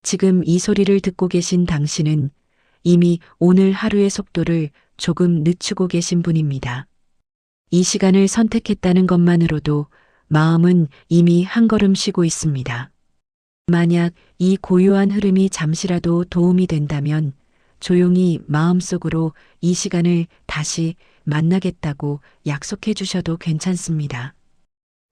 지금 이 소리를 듣고 계신 당신은 이미 오늘 하루의 속도를 조금 늦추고 계신 분입니다. 이 시간을 선택했다는 것만으로도 마음은 이미 한 걸음 쉬고 있습니다. 만약 이 고요한 흐름이 잠시라도 도움이 된다면 조용히 마음속으로 이 시간을 다시 만나겠다고 약속해 주셔도 괜찮습니다.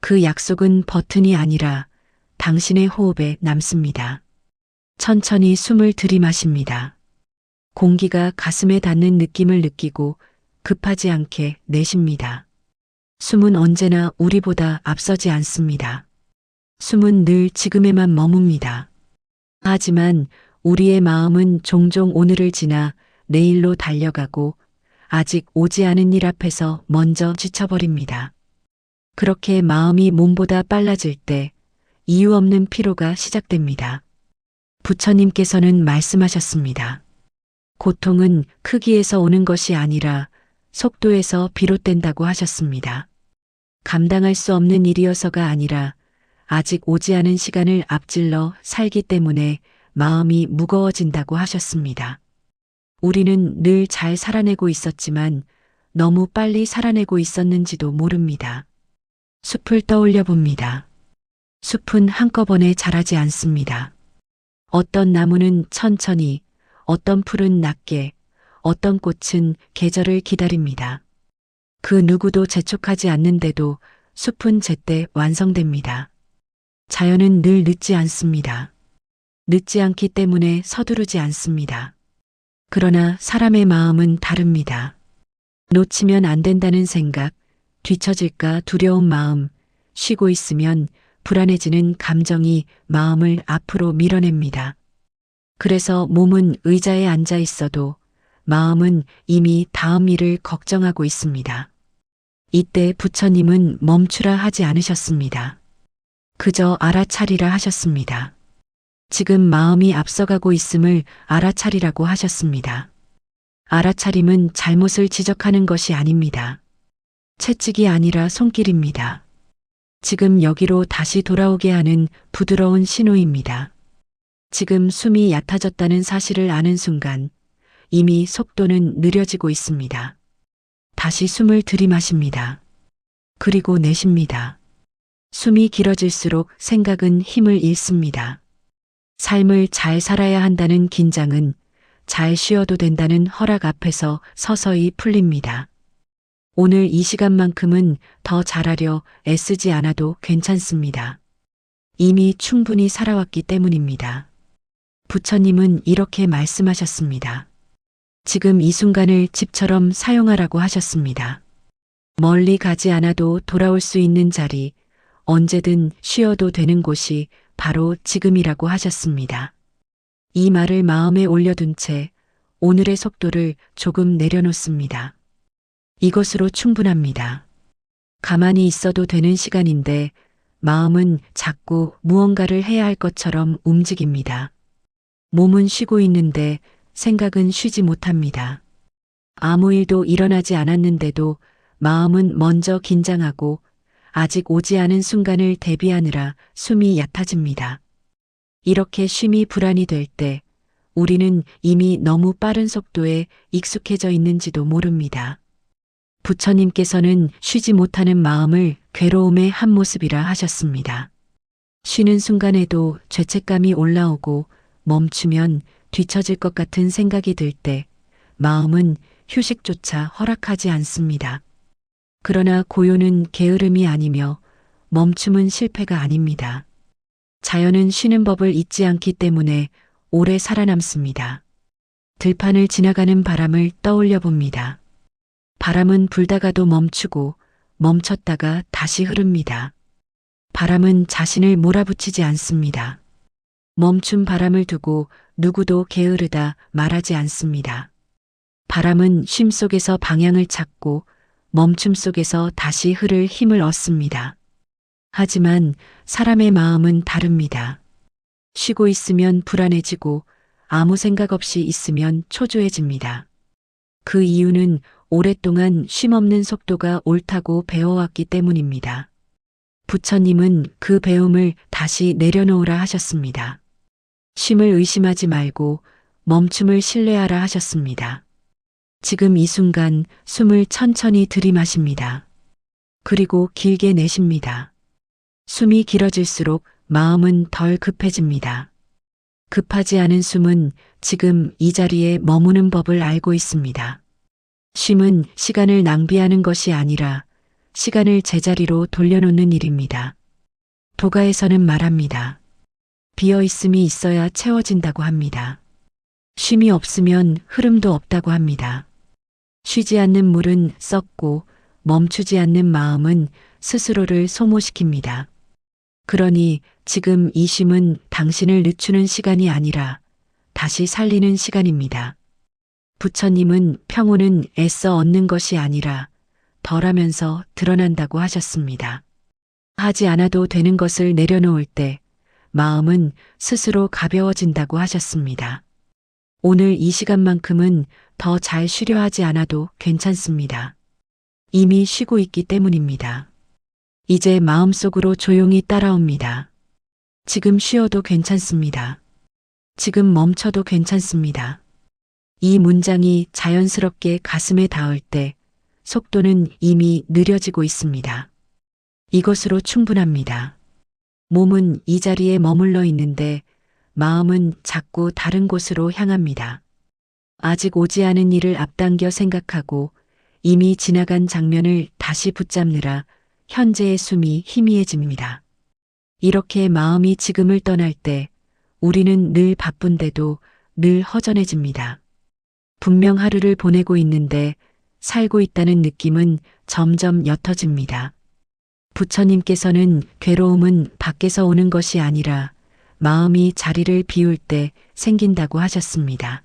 그 약속은 버튼이 아니라 당신의 호흡에 남습니다. 천천히 숨을 들이마십니다. 공기가 가슴에 닿는 느낌을 느끼고 급하지 않게 내쉽니다. 숨은 언제나 우리보다 앞서지 않습니다. 숨은 늘 지금에만 머뭅니다. 하지만 우리의 마음은 종종 오늘을 지나 내일로 달려가고 아직 오지 않은 일 앞에서 먼저 지쳐버립니다. 그렇게 마음이 몸보다 빨라질 때 이유 없는 피로가 시작됩니다. 부처님께서는 말씀하셨습니다. 고통은 크기에서 오는 것이 아니라 속도에서 비롯된다고 하셨습니다. 감당할 수 없는 일이어서가 아니라 아직 오지 않은 시간을 앞질러 살기 때문에 마음이 무거워진다고 하셨습니다. 우리는 늘 잘 살아내고 있었지만 너무 빨리 살아내고 있었는지도 모릅니다. 숲을 떠올려 봅니다. 숲은 한꺼번에 자라지 않습니다. 어떤 나무는 천천히, 어떤 풀은 낮게, 어떤 꽃은 계절을 기다립니다. 그 누구도 재촉하지 않는데도 숲은 제때 완성됩니다. 자연은 늘 늦지 않습니다. 늦지 않기 때문에 서두르지 않습니다. 그러나 사람의 마음은 다릅니다. 놓치면 안 된다는 생각, 뒤처질까 두려운 마음, 쉬고 있으면 불안해지는 감정이 마음을 앞으로 밀어냅니다. 그래서 몸은 의자에 앉아 있어도 마음은 이미 다음 일을 걱정하고 있습니다. 이때 부처님은 멈추라 하지 않으셨습니다. 그저 알아차리라 하셨습니다. 지금 마음이 앞서가고 있음을 알아차리라고 하셨습니다. 알아차림은 잘못을 지적하는 것이 아닙니다. 채찍이 아니라 손길입니다. 지금 여기로 다시 돌아오게 하는 부드러운 신호입니다. 지금 숨이 얕아졌다는 사실을 아는 순간 이미 속도는 느려지고 있습니다. 다시 숨을 들이마십니다. 그리고 내쉽니다. 숨이 길어질수록 생각은 힘을 잃습니다. 삶을 잘 살아야 한다는 긴장은 잘 쉬어도 된다는 허락 앞에서 서서히 풀립니다. 오늘 이 시간만큼은 더 잘하려 애쓰지 않아도 괜찮습니다. 이미 충분히 살아왔기 때문입니다. 부처님은 이렇게 말씀하셨습니다. 지금 이 순간을 집처럼 사용하라고 하셨습니다. 멀리 가지 않아도 돌아올 수 있는 자리, 언제든 쉬어도 되는 곳이 바로 지금이라고 하셨습니다. 이 말을 마음에 올려둔 채 오늘의 속도를 조금 내려놓습니다. 이것으로 충분합니다. 가만히 있어도 되는 시간인데 마음은 자꾸 무언가를 해야 할 것처럼 움직입니다. 몸은 쉬고 있는데 생각은 쉬지 못합니다. 아무 일도 일어나지 않았는데도 마음은 먼저 긴장하고 아직 오지 않은 순간을 대비하느라 숨이 얕아집니다. 이렇게 쉼이 불안이 될 때 우리는 이미 너무 빠른 속도에 익숙해져 있는지도 모릅니다. 부처님께서는 쉬지 못하는 마음을 괴로움의 한 모습이라 하셨습니다. 쉬는 순간에도 죄책감이 올라오고 멈추면 뒤처질 것 같은 생각이 들 때 마음은 휴식조차 허락하지 않습니다. 그러나 고요는 게으름이 아니며 멈춤은 실패가 아닙니다. 자연은 쉬는 법을 잊지 않기 때문에 오래 살아남습니다. 들판을 지나가는 바람을 떠올려 봅니다. 바람은 불다가도 멈추고 멈췄다가 다시 흐릅니다. 바람은 자신을 몰아붙이지 않습니다. 멈춘 바람을 두고 누구도 게으르다 말하지 않습니다. 바람은 쉼 속에서 방향을 찾고 멈춤 속에서 다시 흐를 힘을 얻습니다. 하지만 사람의 마음은 다릅니다. 쉬고 있으면 불안해지고 아무 생각 없이 있으면 초조해집니다. 그 이유는 오랫동안 쉼없는 속도가 옳다고 배워왔기 때문입니다. 부처님은 그 배움을 다시 내려놓으라 하셨습니다. 쉼을 의심하지 말고 멈춤을 신뢰하라 하셨습니다. 지금 이 순간 숨을 천천히 들이마십니다. 그리고 길게 내쉽니다. 숨이 길어질수록 마음은 덜 급해집니다. 급하지 않은 숨은 지금 이 자리에 머무는 법을 알고 있습니다. 쉼은 시간을 낭비하는 것이 아니라 시간을 제자리로 돌려놓는 일입니다. 도가에서는 말합니다. 비어있음이 있어야 채워진다고 합니다. 쉼이 없으면 흐름도 없다고 합니다. 쉬지 않는 물은 썩고 멈추지 않는 마음은 스스로를 소모시킵니다. 그러니 지금 이 쉼은 당신을 늦추는 시간이 아니라 다시 살리는 시간입니다. 부처님은 평온은 애써 얻는 것이 아니라 덜하면서 드러난다고 하셨습니다. 하지 않아도 되는 것을 내려놓을 때 마음은 스스로 가벼워진다고 하셨습니다. 오늘 이 시간만큼은 더 잘 쉬려 하지 않아도 괜찮습니다. 이미 쉬고 있기 때문입니다. 이제 마음속으로 조용히 따라옵니다. 지금 쉬어도 괜찮습니다. 지금 멈춰도 괜찮습니다. 이 문장이 자연스럽게 가슴에 닿을 때 속도는 이미 느려지고 있습니다. 이것으로 충분합니다. 몸은 이 자리에 머물러 있는데 마음은 자꾸 다른 곳으로 향합니다. 아직 오지 않은 일을 앞당겨 생각하고 이미 지나간 장면을 다시 붙잡느라 현재의 숨이 희미해집니다. 이렇게 마음이 지금을 떠날 때 우리는 늘 바쁜데도 늘 허전해집니다. 분명 하루를 보내고 있는데 살고 있다는 느낌은 점점 옅어집니다. 부처님께서는 괴로움은 밖에서 오는 것이 아니라 마음이 자리를 비울 때 생긴다고 하셨습니다.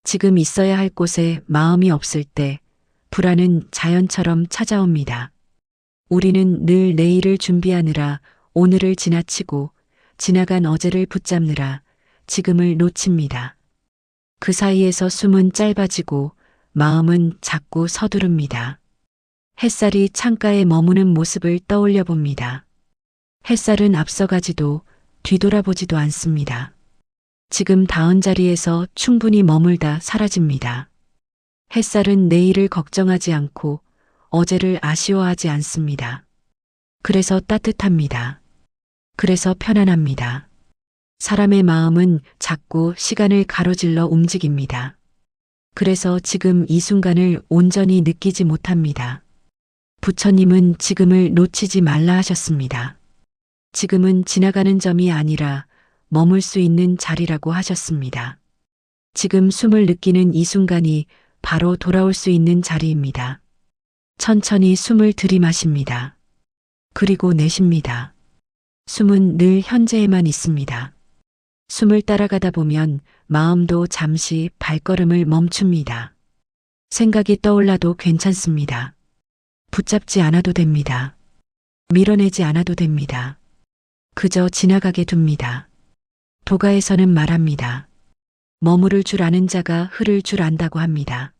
지금 있어야 할 곳에 마음이 없을 때 불안은 자연처럼 찾아옵니다. 우리는 늘 내일을 준비하느라 오늘을 지나치고 지나간 어제를 붙잡느라 지금을 놓칩니다. 그 사이에서 숨은 짧아지고 마음은 자꾸 서두릅니다. 햇살이 창가에 머무는 모습을 떠올려 봅니다. 햇살은 앞서가지도 뒤돌아보지도 않습니다. 지금 닿은 자리에서 충분히 머물다 사라집니다. 햇살은 내일을 걱정하지 않고 어제를 아쉬워하지 않습니다. 그래서 따뜻합니다. 그래서 편안합니다. 사람의 마음은 자꾸 시간을 가로질러 움직입니다. 그래서 지금 이 순간을 온전히 느끼지 못합니다. 부처님은 지금을 놓치지 말라 하셨습니다. 지금은 지나가는 점이 아니라 머물 수 있는 자리라고 하셨습니다. 지금 숨을 느끼는 이 순간이 바로 돌아올 수 있는 자리입니다. 천천히 숨을 들이마십니다. 그리고 내쉽니다. 숨은 늘 현재에만 있습니다. 숨을 따라가다 보면 마음도 잠시 발걸음을 멈춥니다. 생각이 떠올라도 괜찮습니다. 붙잡지 않아도 됩니다. 밀어내지 않아도 됩니다. 그저 지나가게 둡니다. 도가에서는 말합니다. 머무를 줄 아는 자가 흐를 줄 안다고 합니다.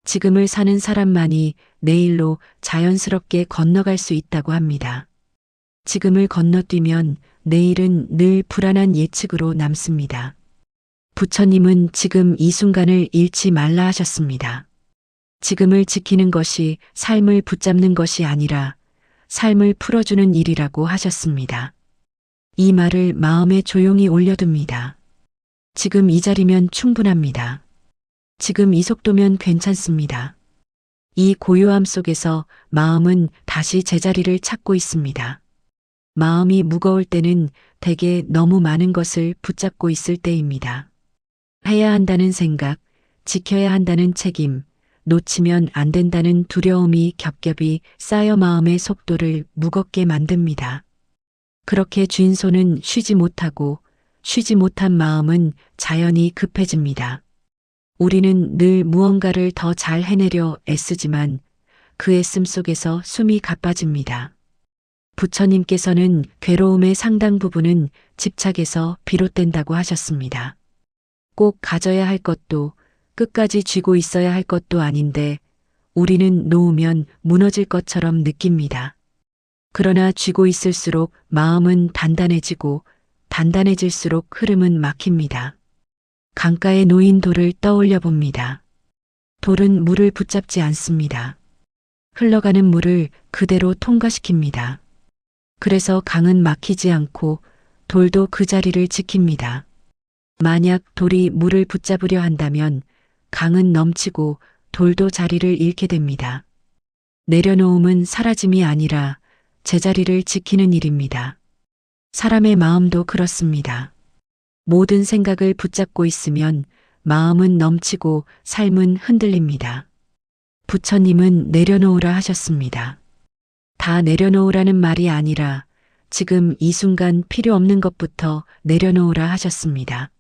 지금을 사는 사람만이 내일로 자연스럽게 건너갈 수 있다고 합니다. 지금을 건너뛰면 내일은 늘 불안한 예측으로 남습니다. 부처님은 지금 이 순간을 잃지 말라 하셨습니다. 지금을 지키는 것이 삶을 붙잡는 것이 아니라 삶을 풀어주는 일이라고 하셨습니다. 이 말을 마음에 조용히 올려둡니다. 지금 이 자리면 충분합니다. 지금 이 속도면 괜찮습니다. 이 고요함 속에서 마음은 다시 제자리를 찾고 있습니다. 마음이 무거울 때는 대개 너무 많은 것을 붙잡고 있을 때입니다. 해야 한다는 생각, 지켜야 한다는 책임, 놓치면 안 된다는 두려움이 겹겹이 쌓여 마음의 속도를 무겁게 만듭니다. 그렇게 쥔 손은 쉬지 못하고 쉬지 못한 마음은 자연히 급해집니다. 우리는 늘 무언가를 더 잘 해내려 애쓰지만 그 애씀 속에서 숨이 가빠집니다. 부처님께서는 괴로움의 상당 부분은 집착에서 비롯된다고 하셨습니다. 꼭 가져야 할 것도 끝까지 쥐고 있어야 할 것도 아닌데 우리는 놓으면 무너질 것처럼 느낍니다. 그러나 쥐고 있을수록 마음은 단단해지고 단단해질수록 흐름은 막힙니다. 강가에 놓인 돌을 떠올려 봅니다. 돌은 물을 붙잡지 않습니다. 흘러가는 물을 그대로 통과시킵니다. 그래서 강은 막히지 않고 돌도 그 자리를 지킵니다. 만약 돌이 물을 붙잡으려 한다면 강은 넘치고 돌도 자리를 잃게 됩니다. 내려놓음은 사라짐이 아니라 제자리를 지키는 일입니다. 사람의 마음도 그렇습니다. 모든 생각을 붙잡고 있으면 마음은 넘치고 삶은 흔들립니다. 부처님은 내려놓으라 하셨습니다. 다 내려놓으라는 말이 아니라 지금 이 순간 필요 없는 것부터 내려놓으라 하셨습니다.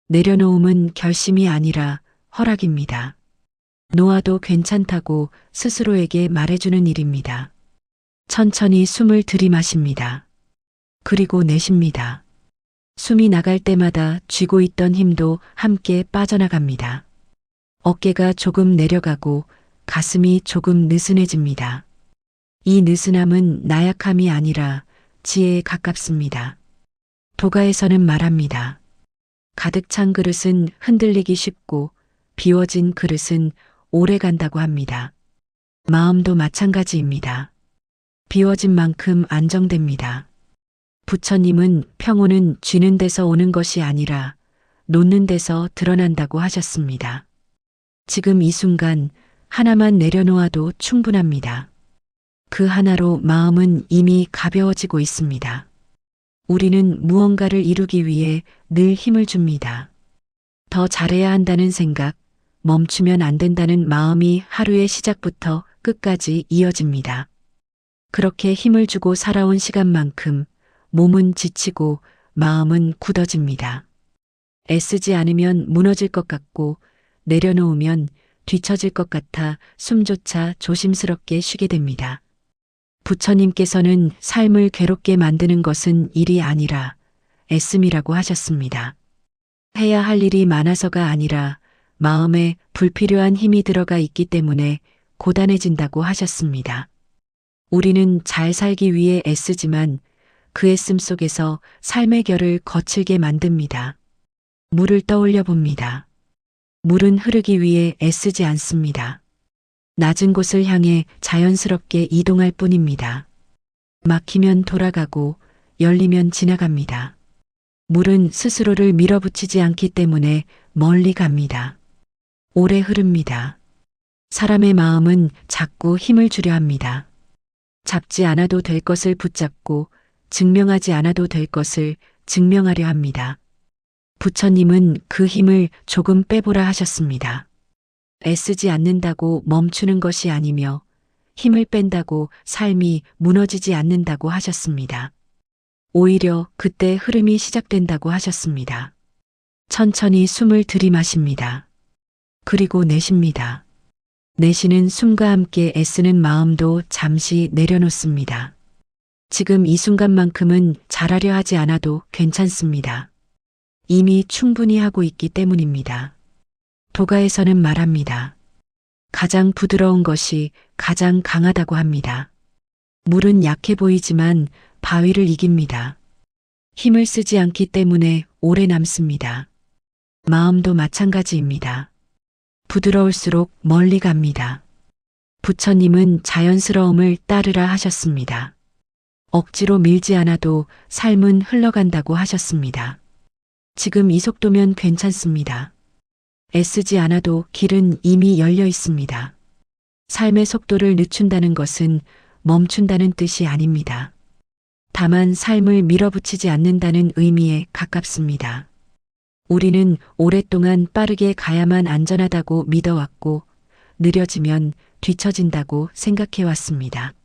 내려놓음은 결심이 아니라 허락입니다. 놓아도 괜찮다고 스스로에게 말해주는 일입니다. 천천히 숨을 들이마십니다. 그리고 내쉽니다. 숨이 나갈 때마다 쥐고 있던 힘도 함께 빠져나갑니다. 어깨가 조금 내려가고 가슴이 조금 느슨해집니다. 이 느슨함은 나약함이 아니라 지혜에 가깝습니다. 도가에서는 말합니다. 가득 찬 그릇은 흔들리기 쉽고 비워진 그릇은 오래 간다고 합니다. 마음도 마찬가지입니다. 비워진 만큼 안정됩니다. 부처님은 평온은 쥐는 데서 오는 것이 아니라 놓는 데서 드러난다고 하셨습니다. 지금 이 순간 하나만 내려놓아도 충분합니다. 그 하나로 마음은 이미 가벼워지고 있습니다. 우리는 무언가를 이루기 위해 늘 힘을 줍니다. 더 잘해야 한다는 생각, 멈추면 안 된다는 마음이 하루의 시작부터 끝까지 이어집니다. 그렇게 힘을 주고 살아온 시간만큼 몸은 지치고 마음은 굳어집니다. 애쓰지 않으면 무너질 것 같고 내려놓으면 뒤처질 것 같아 숨조차 조심스럽게 쉬게 됩니다. 부처님께서는 삶을 괴롭게 만드는 것은 일이 아니라 애씀이라고 하셨습니다. 해야 할 일이 많아서가 아니라 마음에 불필요한 힘이 들어가 있기 때문에 고단해진다고 하셨습니다. 우리는 잘 살기 위해 애쓰지만 그 애씀 속에서 삶의 결을 거칠게 만듭니다. 물을 떠올려 봅니다. 물은 흐르기 위해 애쓰지 않습니다. 낮은 곳을 향해 자연스럽게 이동할 뿐입니다. 막히면 돌아가고 열리면 지나갑니다. 물은 스스로를 밀어붙이지 않기 때문에 멀리 갑니다. 오래 흐릅니다. 사람의 마음은 자꾸 힘을 주려 합니다. 잡지 않아도 될 것을 붙잡고 증명하지 않아도 될 것을 증명하려 합니다. 부처님은 그 힘을 조금 빼보라 하셨습니다. 애쓰지 않는다고 멈추는 것이 아니며 힘을 뺀다고 삶이 무너지지 않는다고 하셨습니다. 오히려 그때 흐름이 시작된다고 하셨습니다. 천천히 숨을 들이마십니다. 그리고 내쉽니다. 내쉬는 숨과 함께 애쓰는 마음도 잠시 내려놓습니다. 지금 이 순간만큼은 잘하려 하지 않아도 괜찮습니다. 이미 충분히 하고 있기 때문입니다. 도가에서는 말합니다. 가장 부드러운 것이 가장 강하다고 합니다. 물은 약해 보이지만 바위를 이깁니다. 힘을 쓰지 않기 때문에 오래 남습니다. 마음도 마찬가지입니다. 부드러울수록 멀리 갑니다. 부처님은 자연스러움을 따르라 하셨습니다. 억지로 밀지 않아도 삶은 흘러간다고 하셨습니다. 지금 이 속도면 괜찮습니다. 애쓰지 않아도 길은 이미 열려 있습니다. 삶의 속도를 늦춘다는 것은 멈춘다는 뜻이 아닙니다. 다만 삶을 밀어붙이지 않는다는 의미에 가깝습니다. 우리는 오랫동안 빠르게 가야만 안전하다고 믿어왔고 느려지면 뒤처진다고 생각해왔습니다.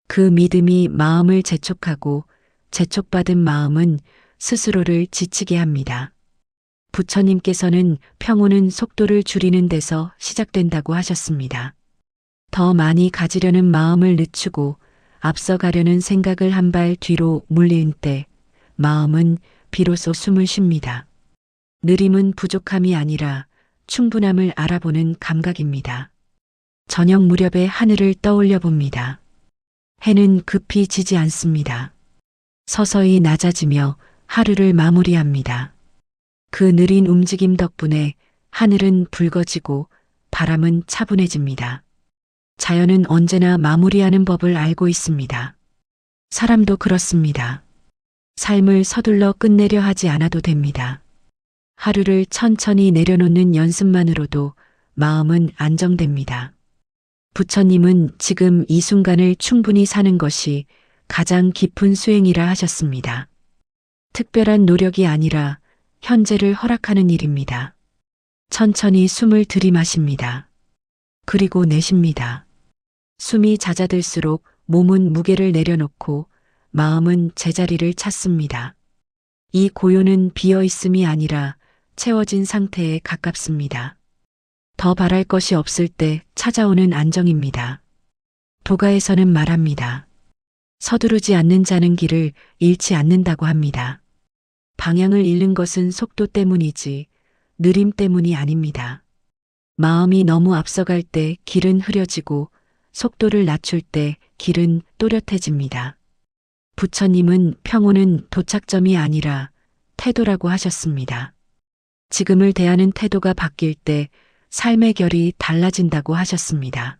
그 믿음이 마음을 재촉하고 재촉받은 마음은 스스로를 지치게 합니다. 부처님께서는 평온은 속도를 줄이는 데서 시작된다고 하셨습니다. 더 많이 가지려는 마음을 늦추고 앞서가려는 생각을 한 발 뒤로 물린 때 마음은 비로소 숨을 쉽니다. 느림은 부족함이 아니라 충분함을 알아보는 감각입니다. 저녁 무렵에 하늘을 떠올려 봅니다. 해는 급히 지지 않습니다. 서서히 낮아지며 하루를 마무리합니다. 그 느린 움직임 덕분에 하늘은 붉어지고 바람은 차분해집니다. 자연은 언제나 마무리하는 법을 알고 있습니다. 사람도 그렇습니다. 삶을 서둘러 끝내려 하지 않아도 됩니다. 하루를 천천히 내려놓는 연습만으로도 마음은 안정됩니다. 부처님은 지금 이 순간을 충분히 사는 것이 가장 깊은 수행이라 하셨습니다. 특별한 노력이 아니라 현재를 허락하는 일입니다. 천천히 숨을 들이마십니다. 그리고 내쉽니다. 숨이 잦아들수록 몸은 무게를 내려놓고 마음은 제자리를 찾습니다. 이 고요는 비어있음이 아니라 채워진 상태에 가깝습니다. 더 바랄 것이 없을 때 찾아오는 안정입니다. 도가에서는 말합니다. 서두르지 않는 자는 길을 잃지 않는다고 합니다. 방향을 잃는 것은 속도 때문이지 느림 때문이 아닙니다. 마음이 너무 앞서갈 때 길은 흐려지고 속도를 낮출 때 길은 또렷해집니다. 부처님은 평온은 도착점이 아니라 태도라고 하셨습니다. 지금을 대하는 태도가 바뀔 때 삶의 결이 달라진다고 하셨습니다.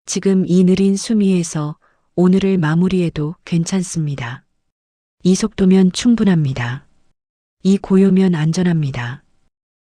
지금 이 느린 숨 위에서 오늘을 마무리해도 괜찮습니다. 이 속도면 충분합니다. 이 고요면 안전합니다.